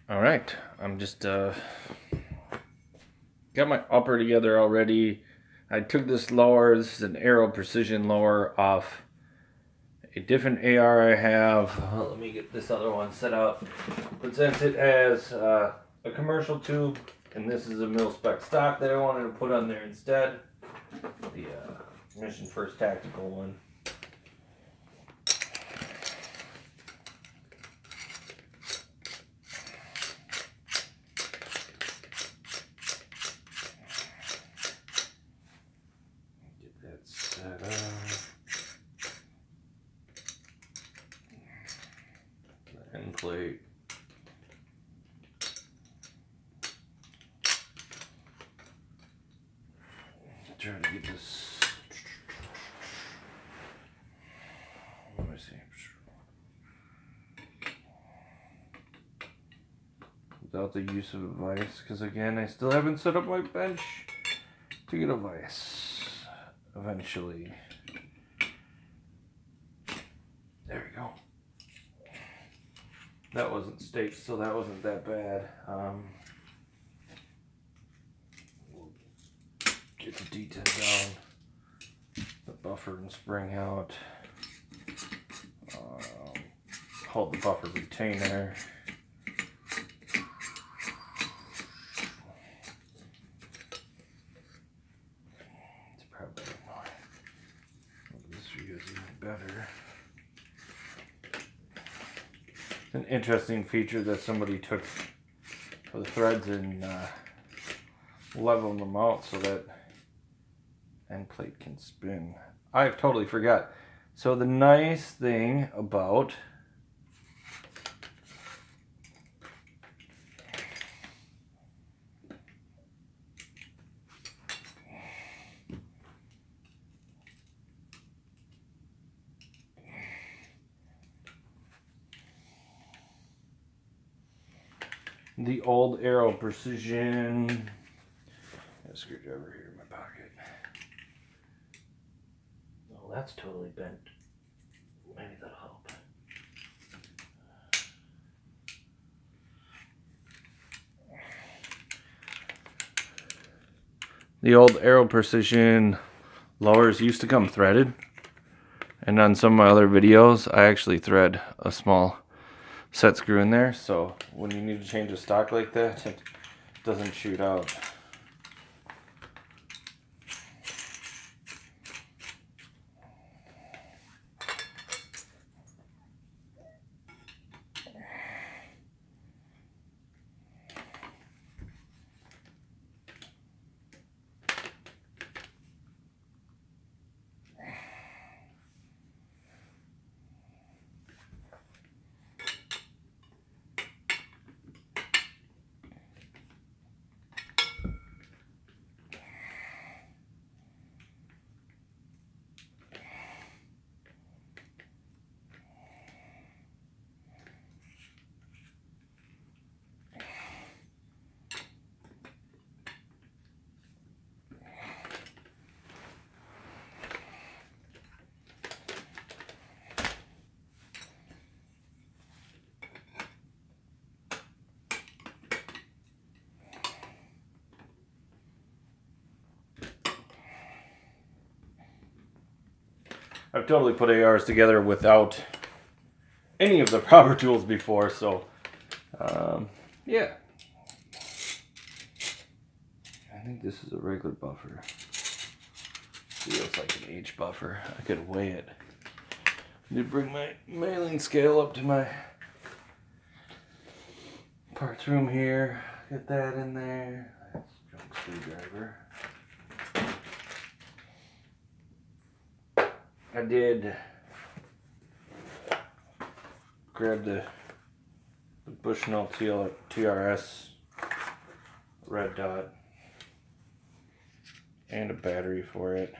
All right, I'm just got my upper together already. I took this lower, this is an Arrow Precision lower off a different AR I have. Let me get this other one set up. But since it has a commercial tube and this is a mil-spec stock that I wanted to put on there instead, the Mission First Tactical one. End plate. Try to get this. Let me see. Without the use of a vise, because again, I still haven't set up my bench to get a vise. Eventually. There we go. That wasn't staked, so that wasn't that bad. Get the detent down, the buffer and spring out, hold the buffer retainer. It's probably more. This view is even better. An interesting feature that somebody took for the threads and leveled them out so that end plate can spin. I totally forgot. So the nice thing about the old Arrow Precision, got a screwdriver here in my pocket. Oh, that's totally bent. Maybe that'll help. The old Arrow Precision lowers used to come threaded, and on some of my other videos I actually thread a small set screw in there, so when you need to change a stock like that, it doesn't shoot out. I've totally put ARs together without any of the proper tools before, so yeah. I think this is a regular buffer. Feels like an H buffer. I could weigh it. I need to bring my mailing scale up to my parts room here. Get that in there. That's a junk screwdriver. I did grab the Bushnell TRS red dot and a battery for it.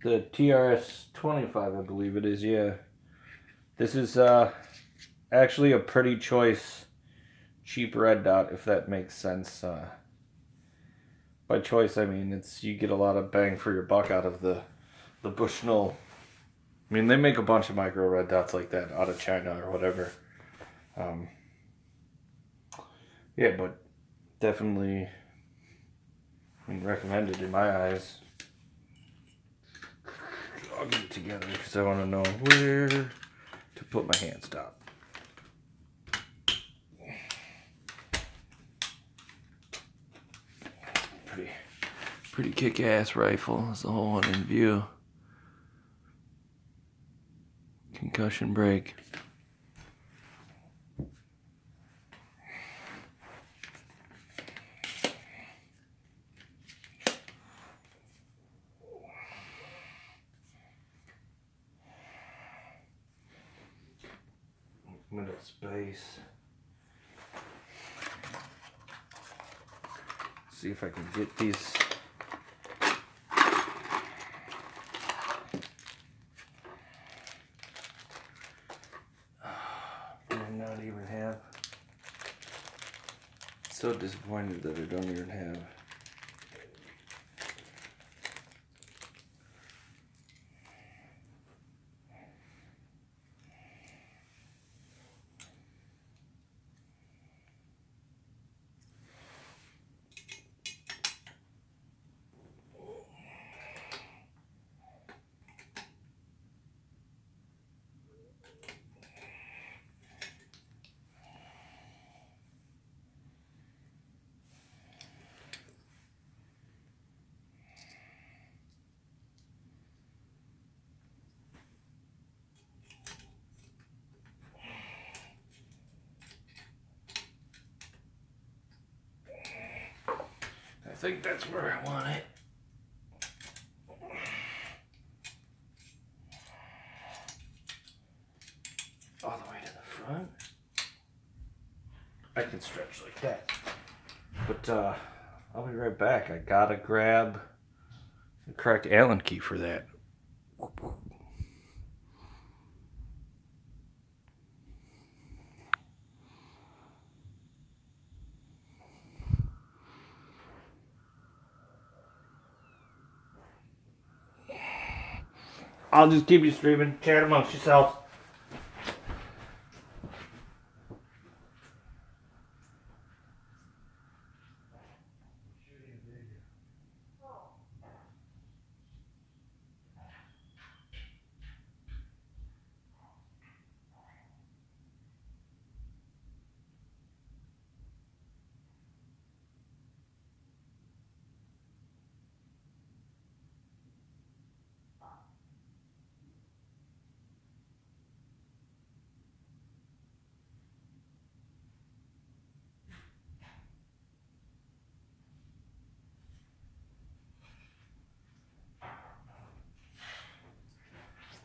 The TRS 25, I believe it is, yeah. This is actually a pretty choice cheap red dot, if that makes sense. by choice, I mean you get a lot of bang for your buck out of the Bushnell. I mean, they make a bunch of micro red dots like that out of China or whatever. Yeah, but definitely, I mean, recommended in my eyes. I'll get it together because I want to know where to put my hand stop. Pretty kick-ass rifle. That's the whole one in view. Concussion brake. Middle space. See if I can get these. Not even have. So disappointed that I don't even have. I think that's where I want it. All the way to the front. I can stretch like that. But I'll be right back. I gotta grab the correct Allen key for that. I'll just keep you streaming. Chat amongst yourselves.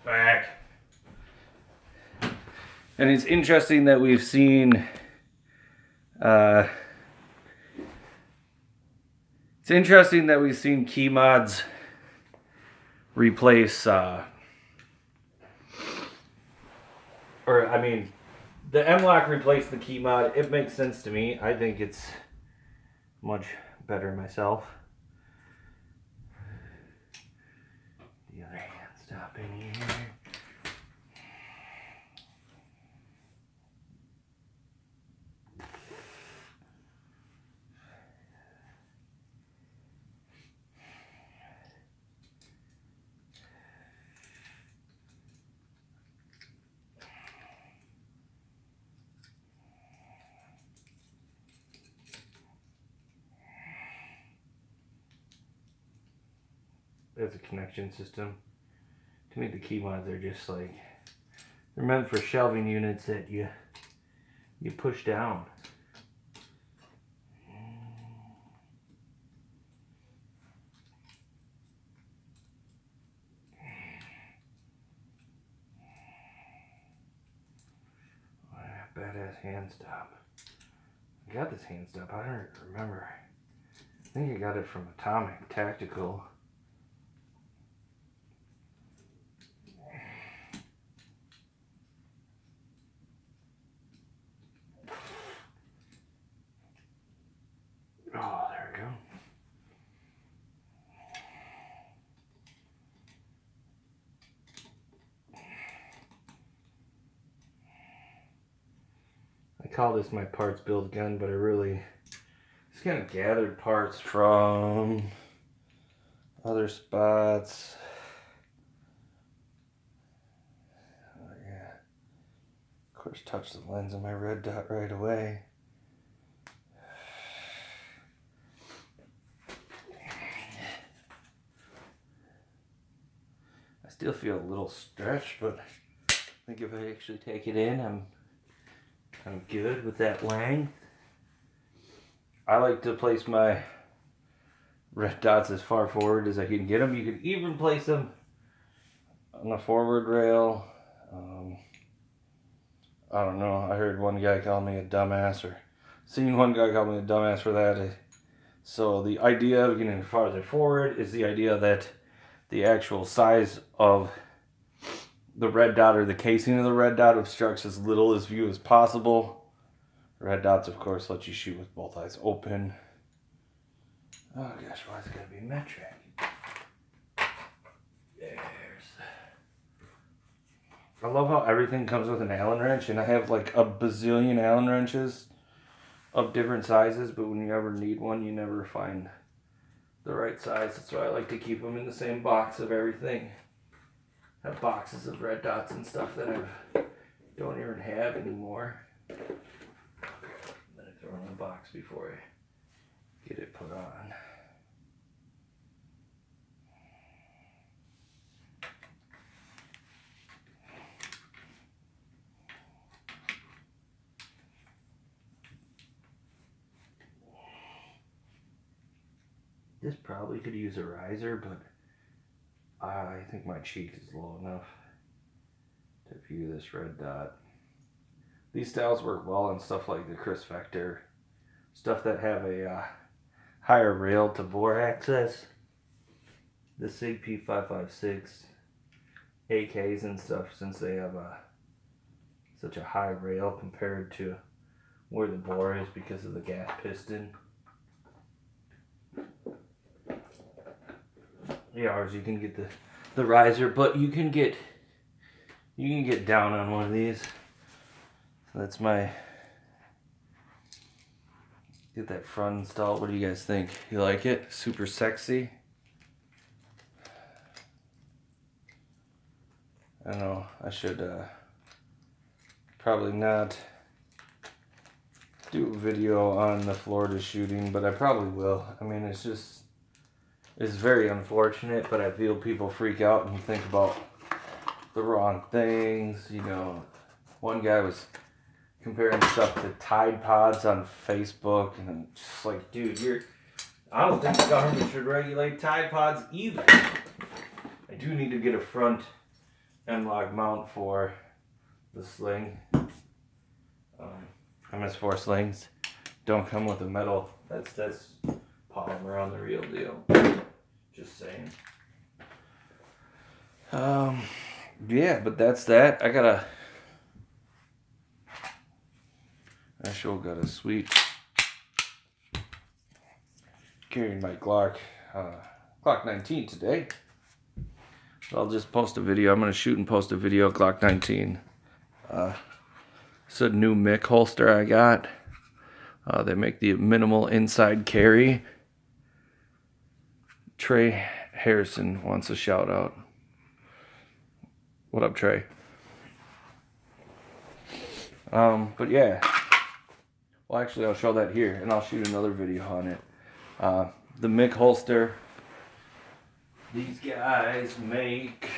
Back. And it's interesting that we've seen key mods replace the M-Lock replaced the key mod. It makes sense to me. I think it's much better myself. The other hand stop in here. As a connection system. To me, the key mods are just like, they're meant for shelving units that you push down. Badass hand stop. I got this hand stop. I don't remember. I think I got it from Atomic Tactical. Oh, there we go. call this my parts build gun, but I really just kind of gathered parts from other spots. Oh yeah, of course touch the lens of my red dot right away. I still feel a little stretched, but I think if I actually take it in, I'm good with that length. I like to place my red dots as far forward as I can get them. You can even place them on the forward rail. I don't know. I heard one guy call me a dumbass, or seen one guy call me a dumbass for that. So the idea of getting farther forward is the idea that the actual size of the red dot or the casing of the red dot obstructs as little as view as possible. Red dots, of course, let you shoot with both eyes open. Oh gosh, why is it gotta be metric? I love how everything comes with an Allen wrench, and I have like a bazillion Allen wrenches of different sizes, but when you ever need one, you never find the right size. That's why I like to keep them in the same box of everything. I have boxes of red dots and stuff that I don't even have anymore. Throw in the box before I get it put on. This probably could use a riser, but I think my cheek is low enough to view this red dot. These styles work well on stuff like the Chris Vector, stuff that have a higher rail to bore access. The SIG P556 AKs and stuff, since they have such a high rail compared to where the bore is because of the gas piston. Yeah, ours you can get the riser, but you can get down on one of these. That's my, get that front installed. What do you guys think? You like it? Super sexy? I don't know, I should probably not do a video on the Florida shooting, but I probably will. I mean, it's very unfortunate, but I feel people freak out and think about the wrong things. You know, one guy was comparing stuff to Tide Pods on Facebook, and I'm just like, dude, I don't think the government should regulate Tide Pods either. I do need to get a front M-Log mount for the sling. MS4 slings don't come with a metal. That's polymer on the real deal. Just saying. Yeah, but that's that. I sure got a sweet carrying my Glock 19 today. So I'll just post a video. I'm gonna shoot and post a video of Glock 19. It's a new Mick holster I got. They make the minimal inside carry. Trey Harrison wants a shout out. What up, Trey? But yeah. Well, actually, I'll show that here, and I'll shoot another video on it. The Mick holster. These guys make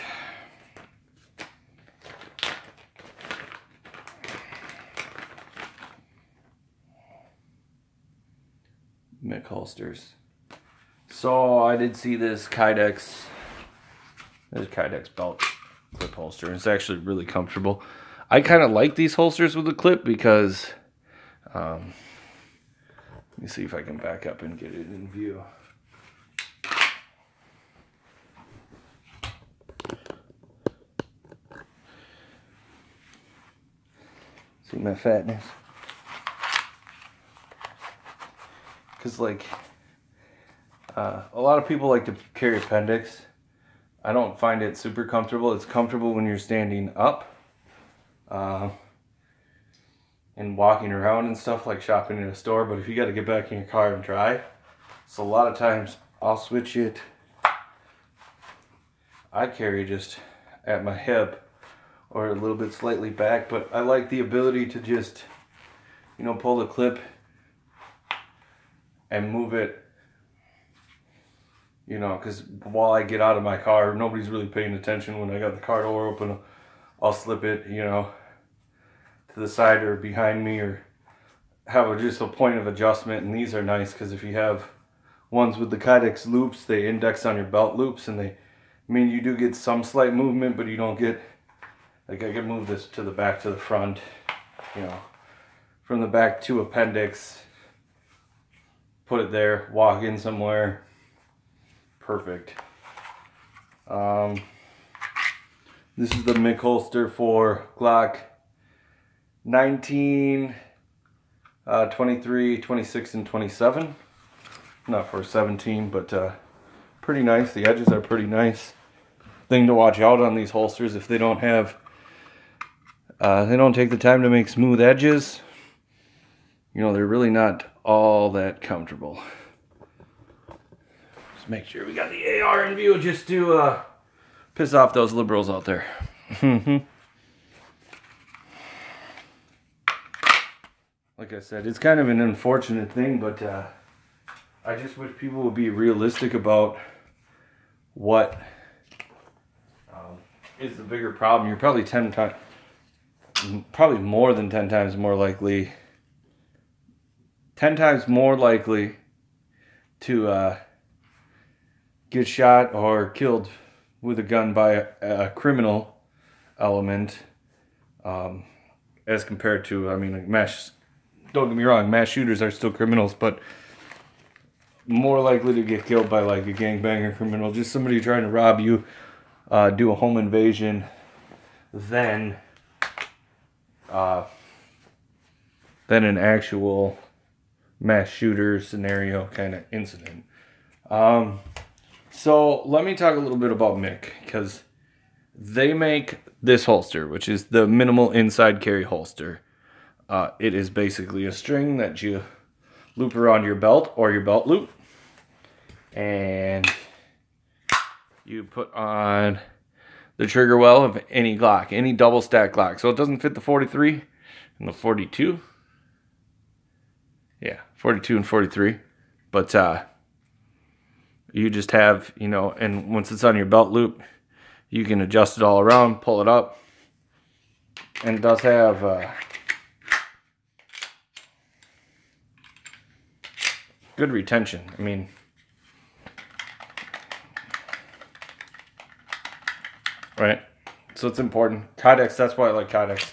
Mick holsters. So I did see this Kydex. There's Kydex belt clip holster, and it's actually really comfortable. I kind of like these holsters with a clip because, let me see if I can back up and get it in view. See my fatness? Because like, a lot of people like to carry appendix. I don't find it super comfortable. It's comfortable when you're standing up. And and walking around and stuff, like shopping in a store. But if you got to get back in your car and drive, so a lot of times I'll switch it. I carry just at my hip or a little bit slightly back, but I like the ability to just, you know, pull the clip and move it, you know, because while I get out of my car, nobody's really paying attention. When I got the car door open, I'll slip it, you know, to the side or behind me, or have just a point of adjustment. And these are nice because if you have ones with the Kydex loops, they index on your belt loops, and they, I mean, you do get some slight movement, but you don't get, like, I can move this to the back to the front, you know, from the back to appendix, put it there, walk in somewhere, perfect. This is the MIG holster for Glock 19, 23, 26, and 27. Not for 17, but pretty nice. The edges are pretty nice. Thing to watch out on these holsters, if they don't have, they don't take the time to make smooth edges, you know, they're really not all that comfortable. Just make sure we got the AR in view just to piss off those liberals out there. Like I said, it's kind of an unfortunate thing, but I just wish people would be realistic about what is the bigger problem. You're probably probably more than 10 times more likely, 10 times more likely to get shot or killed with a gun by a criminal element, as compared to, I mean, like don't get me wrong, mass shooters are still criminals, but more likely to get killed by like a gangbanger criminal, just somebody trying to rob you, do a home invasion, than an actual mass shooter scenario kind of incident. So let me talk a little bit about MIC, because they make this holster, which is the minimal inside carry holster. It is basically a string that you loop around your belt or your belt loop, and you put on the trigger well of any Glock, any double stack Glock. So it doesn't fit the 43 and the 42. Yeah, 42 and 43. But you just have, you know, and once it's on your belt loop, you can adjust it all around, pull it up. And it does have good retention. I mean, right? So it's important. Kydex, that's why I like Kydex.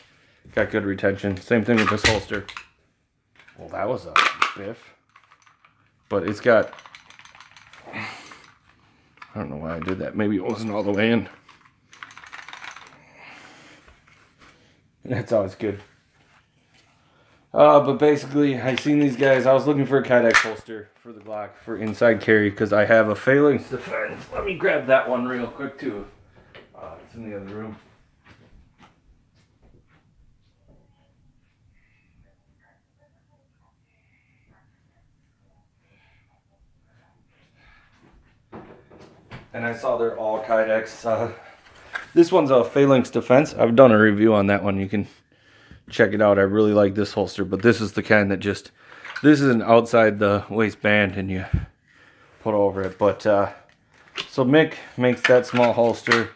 Got good retention. Same thing with this holster. Well, that was a biff. But it's got, I don't know why I did that. Maybe it wasn't all the way in. That's always good. But basically, I seen these guys. I was looking for a Kydex holster for the Glock for inside carry because I have a phalanx defense. Let me grab that one real quick too. It's in the other room. And I saw they're all Kydex. This one's a phalanx defense. I've done a review on that one. You can check it out. I really like this holster, but this is the kind that just, this is an outside the waistband and you put over it. But so MIC makes that small holster,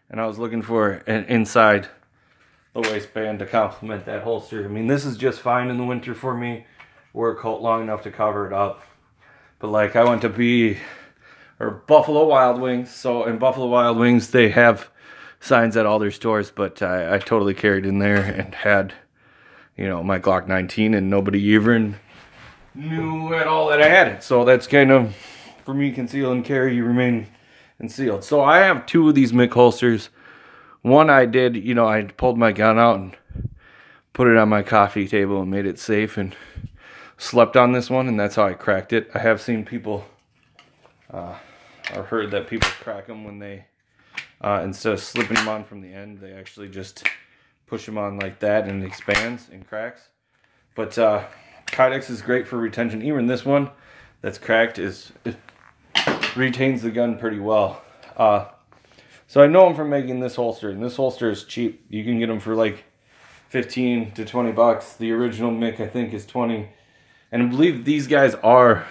and I was looking for an inside the waistband to complement that holster. I mean, this is just fine in the winter for me. Wear a coat long enough to cover it up. But like, I went to Buffalo Wild Wings. So in Buffalo Wild Wings, they have signs at all their stores, but I totally carried in there and had, you know, my Glock 19, and nobody even knew at all that I had it. So that's kind of, for me, conceal and carry, you remain concealed. So I have two of these MIC holsters. One I did, you know, I pulled my gun out and put it on my coffee table and made it safe and slept on this one, and that's how I cracked it. I have seen people, or heard that people crack them when they, instead of slipping them on from the end, they actually just push them on like that and it expands and cracks. But Kydex is great for retention. Even this one that's cracked it retains the gun pretty well. So I know them from making this holster, and this holster is cheap. You can get them for like 15 to 20 bucks. The original Mick, I think, is 20. And I believe these guys are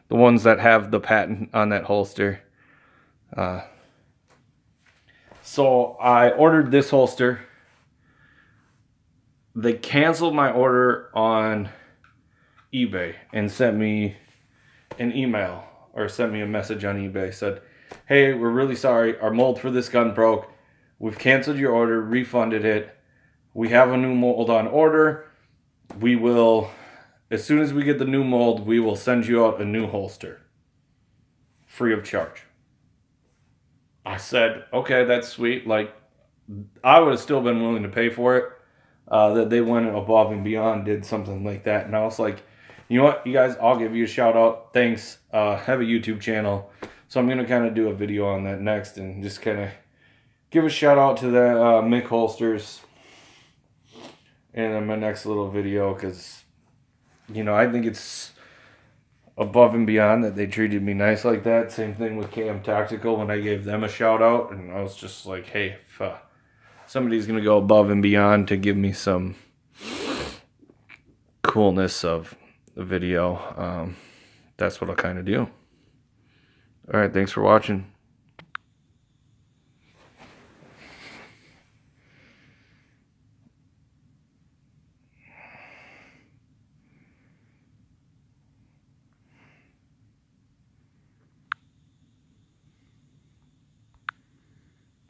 the ones that have the patent on that holster. So I ordered this holster. They canceled my order on eBay and sent me an email or sent me a message on eBay. Said, hey, we're really sorry. Our mold for this gun broke. We've canceled your order, refunded it. We have a new mold on order. We will, as soon as we get the new mold, we will send you out a new holster. Free of charge. I said, okay, that's sweet. Like, I would have still been willing to pay for it. That they went above and beyond, did something like that. And I was like, you know what, you guys, I'll give you a shout out. Thanks. Have a YouTube channel. So I'm going to kind of do a video on that next and just kind of give a shout out to the Mick holsters in my next little video, because, you know, I think it's above and beyond that they treated me nice like that. Same thing with KM Tactical when I gave them a shout out, and I was just like, hey, if somebody's going to go above and beyond to give me some coolness of the video, that's what I'll kind of do. Alright, thanks for watching.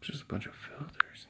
Just a bunch of filters.